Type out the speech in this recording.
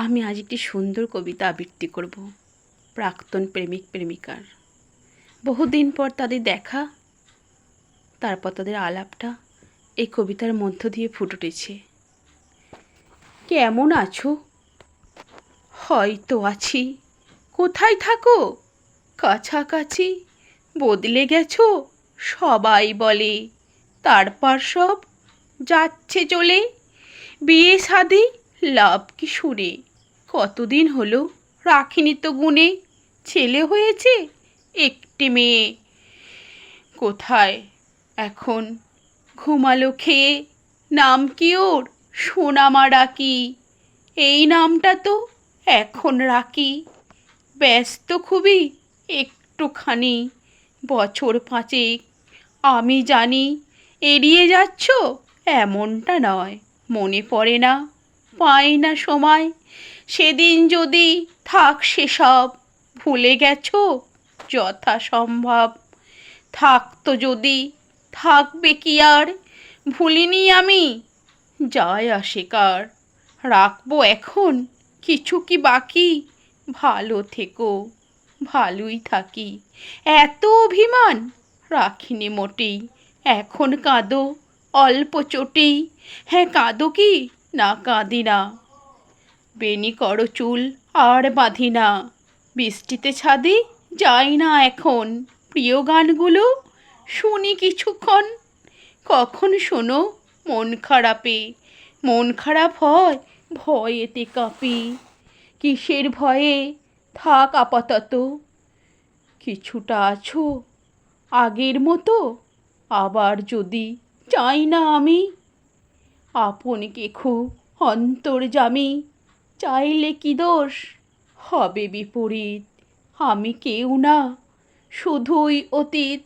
আমি আজ একটি সুন্দর কবিতা আবৃত্তি করব প্রাক্তন প্রেমিক প্রেমিকার। বহুদিন পর তাদের দেখা, তারপর তাদের আলাপটা এই কবিতার মধ্য দিয়ে ফুটে উঠেছে। কেমন আছো? হয়তো আছি। কোথায় থাকো? কাছাকাছি। বদলে গেছো সবাই বলে, তারপর সব যাচ্ছে চলে। বিয়ে শাদি লাভ কি শুনে, কতদিন হলো রাখিনি তো গুনে। ছেলে হয়েছে একটি মেয়ে, কোথায় এখন ঘুমালো খেয়ে। নাম কি ওর? সোনামা ডাকি, এই নামটা তো এখন রাখি। ব্যস্ত খুবই একটুখানি, বছর পাঁচেক আমি জানি। এড়িয়ে যাচ্ছ এমনটা নয়, মনে পড়ে না, পাই না সময়। সেদিন যদি থাক সেসব, ভুলে গেছো যথাসম্ভব। থাকতো যদি, থাকবে কি আর, ভুলিনি আমি, যায় আসে কার। রাখবো এখন কিছু কি বাকি, ভালো থেকো, ভালোই থাকি। এত অভিমান রাখিনি মোটেই, এখন কাঁদো অল্প চোটেই। হ্যাঁ কাঁদো কি না কাঁদি না, বেনি করো চুল আর বাঁধি না। বৃষ্টিতে ছাদে যাই না এখন, প্রিয় গানগুলো শুনি কিছুক্ষণ। কখন শোনো মন খারাপে, মন খারাপ হয় ভয়েতে কাঁপি। কিসের ভয়ে? থাক আপাতত, কিছুটা আছো আগের মতো। আবার যদি চাই না আমি, আপনকে খুব অন্তর্যামী। চাইলে কি দোষ হবে বিপরীত, আমি কেউ না, শুধুই অতীত।